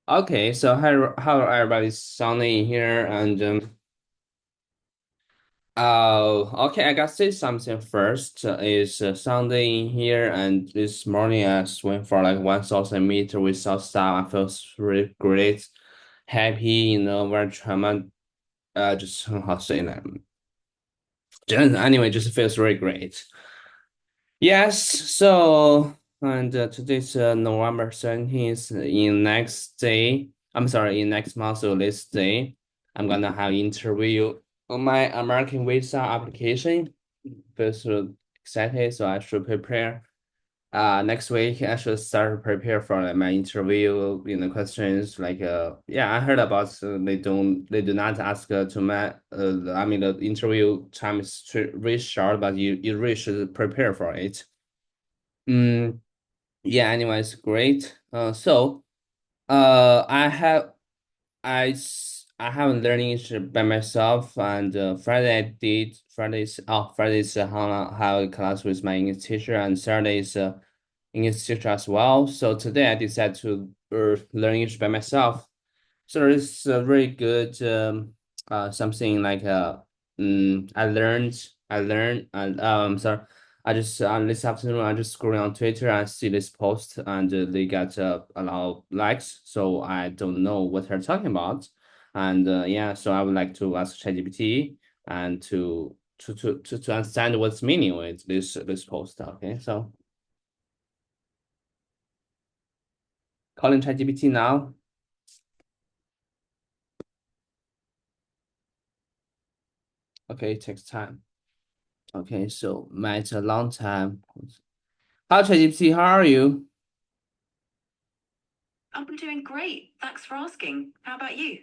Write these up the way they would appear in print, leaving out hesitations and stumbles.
Okay, so how everybody's sounding here and okay, I gotta say something first. Is Sunday in here, and this morning I swim for like 1,000 meters without stop. I feel really great, happy, very tremendous. Just how to say that. Just, anyway, just feels really great. Yes, so and today's November 17th. In next day, I'm sorry, in next month or this day, I'm gonna have interview on my American visa application. Feels excited, so I should prepare. Next week I should start to prepare for like, my interview. Questions like yeah, I heard about they do not ask to my I mean the interview time is really short, but you really should prepare for it. Mm, yeah, anyways, great. I have I haven't learning English by myself, and Friday I did. Fridays have a class with my English teacher, and Saturday is English teacher as well. So today I decided to learn English by myself. So it's a really good something like I learned and sorry, I just this afternoon I just scrolling on Twitter and see this post, and they got a lot of likes, so I don't know what they're talking about. And yeah, so I would like to ask ChatGPT and to understand what's meaning with this post. Okay, so calling ChatGPT now. Okay, it takes time. Okay, so met a long time. Hi, ChatGPT, how are you? I'm doing great. Thanks for asking. How about you?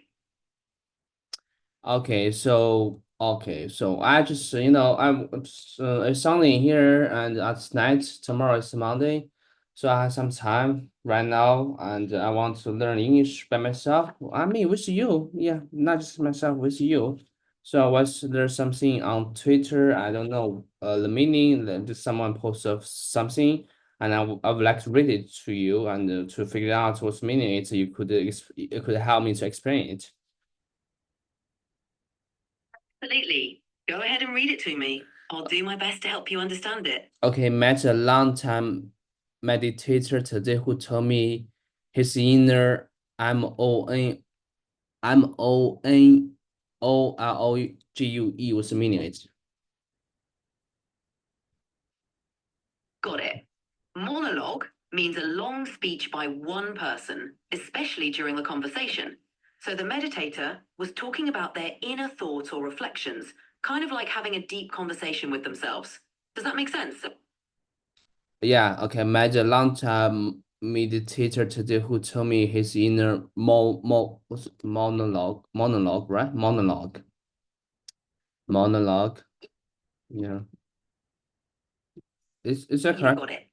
Okay, so I just it's Sunday here, and it's night. Tomorrow is Monday, so I have some time right now, and I want to learn English by myself. I mean, with you, yeah, not just myself, with you. So was there something on Twitter? I don't know the meaning. Just someone post of something, and I would like to read it to you and to figure out what's meaning it. You could help me to explain it. Absolutely. Go ahead and read it to me. I'll do my best to help you understand it. Okay, met a long time meditator today who told me his inner MONOLOGUE was meaning it. Got it. Monologue means a long speech by one person, especially during a conversation. So the meditator was talking about their inner thoughts or reflections, kind of like having a deep conversation with themselves. Does that make sense? Yeah, okay, met a long time meditator today who told me his inner what's it? Monologue, right? Monologue. Yeah, is that You correct? got it.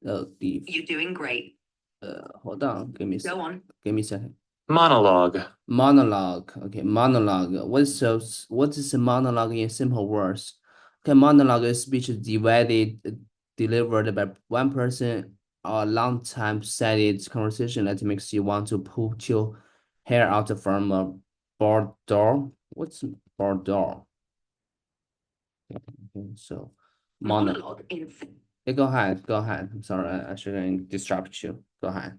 The You're doing great. hold on, Go on. give me a second. Monologue. Monologue. Okay, monologue. What is a monologue in simple words? Okay, monologue is speech divided, delivered by one person or long time stated conversation that makes you want to pull your hair out from a barred door. What's barred door? Okay, so monologue. Monologue in Yeah, go ahead. Go ahead. I'm sorry, I shouldn't disrupt you. Go ahead.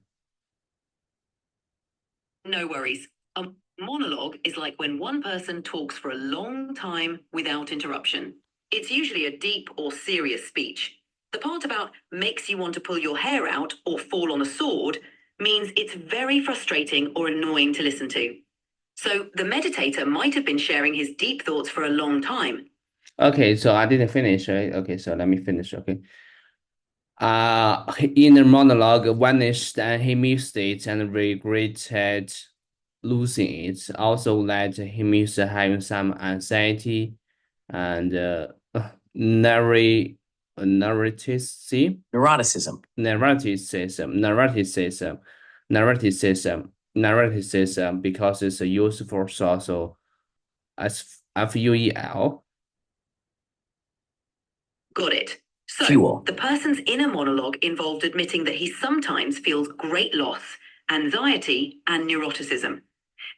No worries. A monologue is like when one person talks for a long time without interruption. It's usually a deep or serious speech. The part about makes you want to pull your hair out or fall on a sword means it's very frustrating or annoying to listen to. So the meditator might have been sharing his deep thoughts for a long time. Okay, so I didn't finish, right? Okay, so let me finish. Okay. Inner monologue vanished and he missed it and regretted losing it. Also led him missed having some anxiety and narrati narratism, Neuroticism. narratism, narratism, narratism, because it's a useful source of FUEL. Got it. So, Fuel. the person's inner monologue involved admitting that he sometimes feels great loss anxiety, and neuroticism.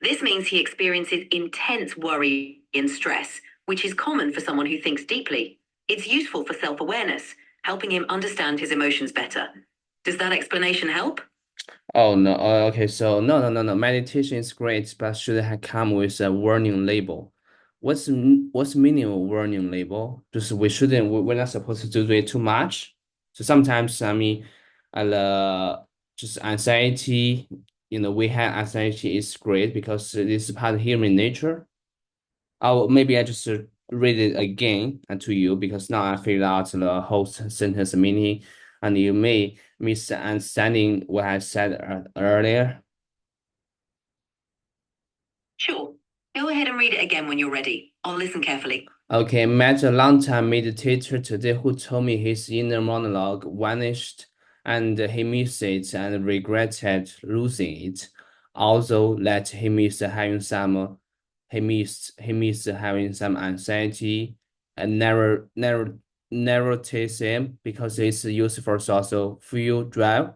This means he experiences intense worry and stress, which is common for someone who thinks deeply. It's useful for self awareness, helping him understand his emotions better. Does that explanation help? Oh no. Okay. So no. Meditation is great, but should have come with a warning label. What's meaning of warning label? Just we're not supposed to do it too much. So sometimes I mean, just anxiety. We have anxiety is great because it is part of human nature. Oh, maybe I just read it again to you because now I figured out the whole sentence meaning, and you may misunderstanding what I said earlier. Sure. Go ahead and read it again when you're ready. I'll listen carefully. Okay, met a long-time meditator today who told me his inner monologue vanished and he missed it and regretted losing it. Although that he missed having some anxiety and neuroticism because it's used for social fuel drive.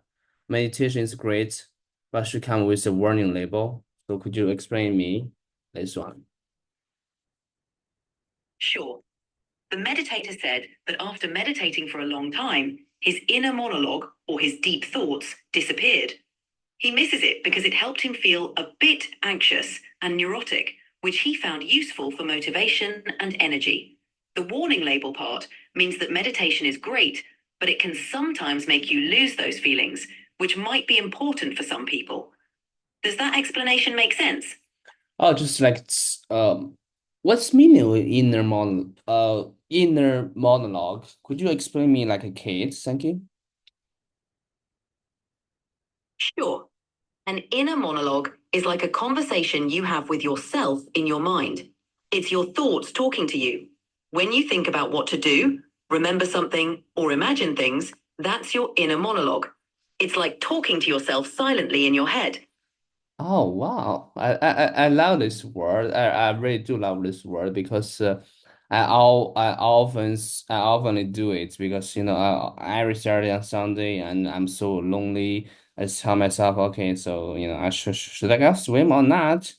Meditation is great, but should come with a warning label. So could you explain me this one? Sure. The meditator said that after meditating for a long time, his inner monologue, or his deep thoughts, disappeared. He misses it because it helped him feel a bit anxious and neurotic, which he found useful for motivation and energy. The warning label part means that meditation is great, but it can sometimes make you lose those feelings, which might be important for some people. Does that explanation make sense? Oh, just like what's meaning of inner monologue? Could you explain me like a kid? Thank you. Sure. An inner monologue is like a conversation you have with yourself in your mind. It's your thoughts talking to you. When you think about what to do, remember something, or imagine things, that's your inner monologue. It's like talking to yourself silently in your head. Oh wow, I love this word. I really do love this word because I often do it because every Saturday and Sunday and I'm so lonely. I tell myself, okay, so I should I go swim or not?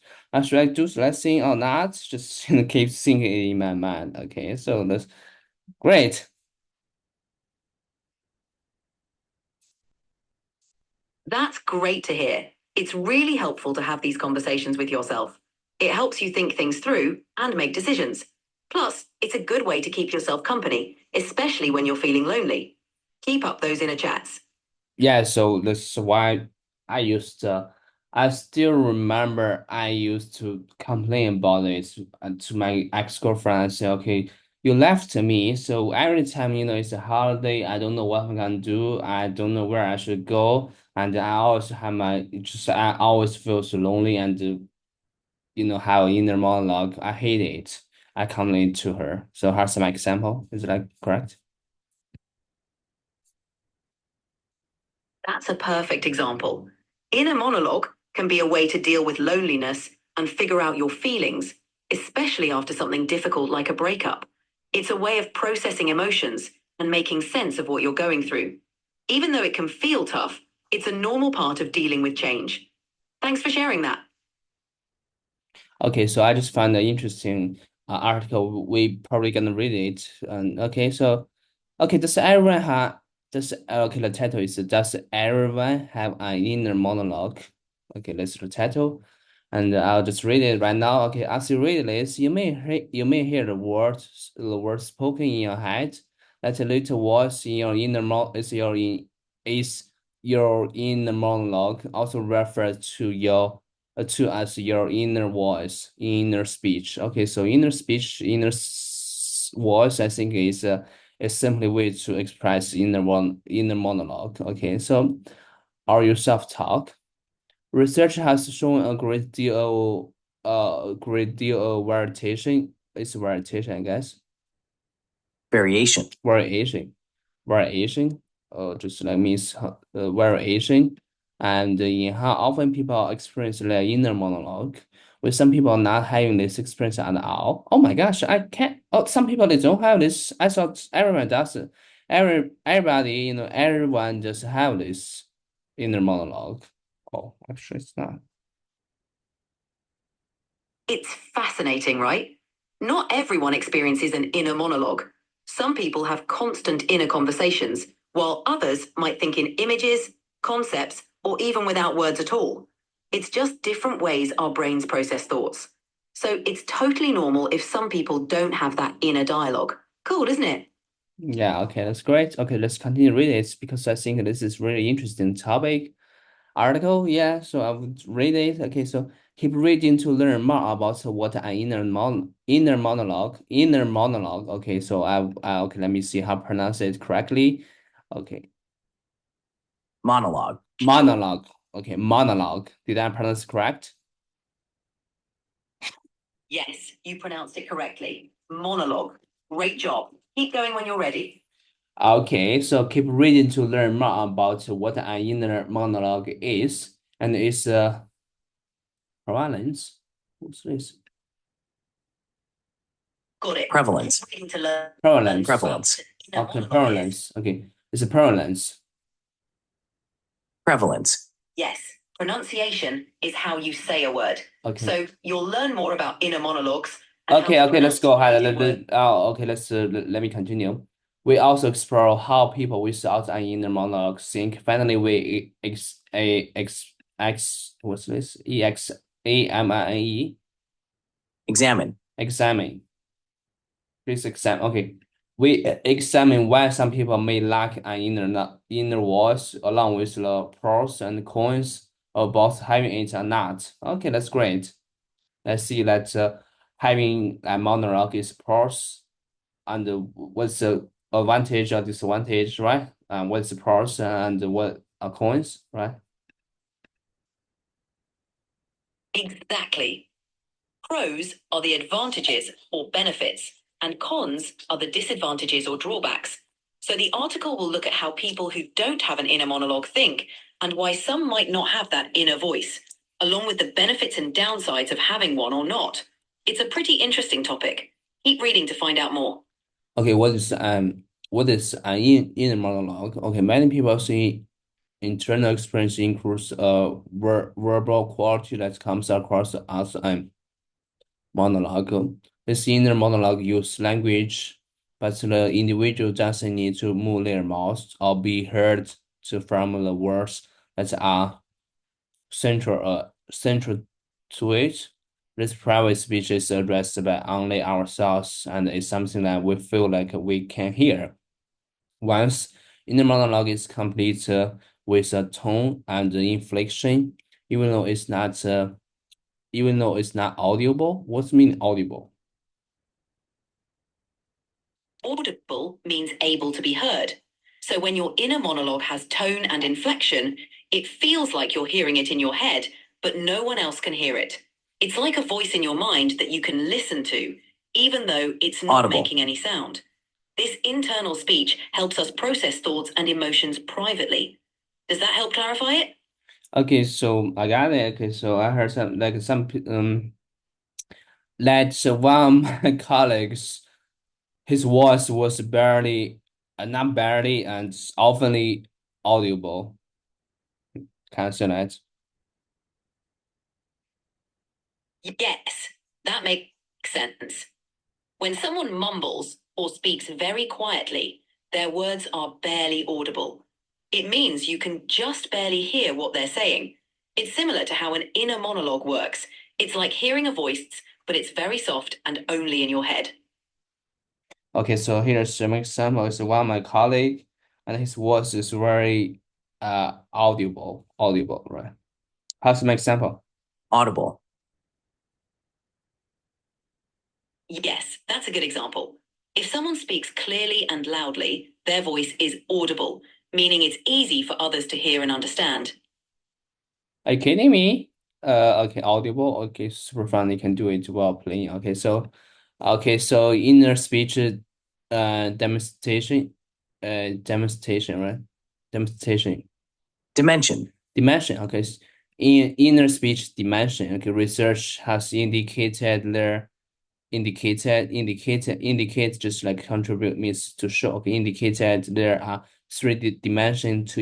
Should I do let's or not? Just keep thinking in my mind. Okay, so that's great. That's great to hear. It's really helpful to have these conversations with yourself. It helps you think things through and make decisions. Plus, it's a good way to keep yourself company, especially when you're feeling lonely. Keep up those inner chats. Yeah, so that's why I still remember I used to complain about it to my ex-girlfriend. I say, okay, you left me. So every time, it's a holiday, I don't know what I'm gonna do. I don't know where I should go. And I always feel so lonely and, have inner monologue. I hate it. I complain to her. So here's some example. Is that correct? That's a perfect example. Inner monologue can be a way to deal with loneliness and figure out your feelings, especially after something difficult like a breakup. It's a way of processing emotions and making sense of what you're going through. Even though it can feel tough, it's a normal part of dealing with change. Thanks for sharing that. Okay, so I just found an interesting article. We probably gonna read it. And okay, so okay, the title is does everyone have an inner monologue? Okay, let's the title, and I'll just read it right now. Okay, as you read this, you may hear the words spoken in your head. That little voice in your is your inner monologue, also referred to as your inner voice, inner speech. Okay, so inner speech, voice, I think is simply way to express inner monologue. Okay, so or your self-talk. Research has shown a great deal of variation. It's variation, I guess. Variation. Variation, variation, just like means variation, and in how often people experience their inner monologue, with some people not having this experience at all. Oh my gosh, I can't. Oh, some people they don't have this. I thought everyone does it. Everybody, everyone just have this inner monologue. Oh, actually, it's not. It's fascinating, right? Not everyone experiences an inner monologue. Some people have constant inner conversations, while others might think in images, concepts, or even without words at all. It's just different ways our brains process thoughts. So it's totally normal if some people don't have that inner dialogue. Cool, isn't it? Yeah, okay, that's great. Okay, let's continue reading it because I think this is really interesting topic. Article, yeah, so I would read it. Okay, so keep reading to learn more about what an inner monologue. Okay, so okay, let me see how to pronounce it correctly. Okay, Monologue. monologue. Okay, monologue. Did I pronounce correct? Yes, you pronounced it correctly. Monologue. Great job. Keep going when you're ready. Okay, so keep reading to learn more about what an inner monologue is and its prevalence. What's this? Got it. Prevalence. Keep reading to learn. Prevalence. Prevalence. Okay, prevalence. Okay, it's a prevalence. Prevalence. Yes, pronunciation is how you say a word. Okay. So you'll learn more about inner monologues and how Okay, to okay, let's pronounce go ahead. repeated words. Okay, let me continue. We also explore how people without an inner monologue think. Finally, we what's this? Examine. Examine. Please examine. Okay, we examine why some people may lack an inner voice, along with the pros and cons of both having it or not. Okay, that's great. Let's see that having a monologue is pros and what's the advantage or disadvantage, right? What's the pros and what are cons, right? Exactly. Pros are the advantages or benefits, and cons are the disadvantages or drawbacks. So the article will look at how people who don't have an inner monologue think and why some might not have that inner voice, along with the benefits and downsides of having one or not. It's a pretty interesting topic. Keep reading to find out more. Okay, what is an inner monologue? Okay, many people see internal experience includes verbal quality that comes across as a monologue. This inner monologue use language, but the individual doesn't need to move their mouth or be heard from the words that are central to it. This private speech is addressed by only ourselves and is something that we feel like we can hear. Once inner monologue is complete with a tone and inflection, even though it's not audible. What's mean audible? Audible means able to be heard. So when your inner monologue has tone and inflection, it feels like you're hearing it in your head, but no one else can hear it. It's like a voice in your mind that you can listen to, even though it's not Audible. Making any sound. This internal speech helps us process thoughts and emotions privately. Does that help clarify it? Okay, so I got it. Okay, so I heard that one of my colleagues, his voice was barely, not barely, and oftenly audible. Can I say that? Yes, that makes sense. When someone mumbles or speaks very quietly, their words are barely audible. It means you can just barely hear what they're saying. It's similar to how an inner monologue works. It's like hearing a voice, but it's very soft and only in your head. Okay, so here's some example. It's one of my colleague, and his voice is very audible, right? How's an example? Audible. Yes, that's a good example. If someone speaks clearly and loudly, their voice is audible, meaning it's easy for others to hear and understand. Are you kidding me? Okay, audible. Okay, super fun. You can do it while playing. Okay, so inner speech, demonstration, right? Demonstration. Dimension. Okay, in inner speech dimension. Okay, research has indicate just like contribute means to show. Okay, indicated there are three dimensions to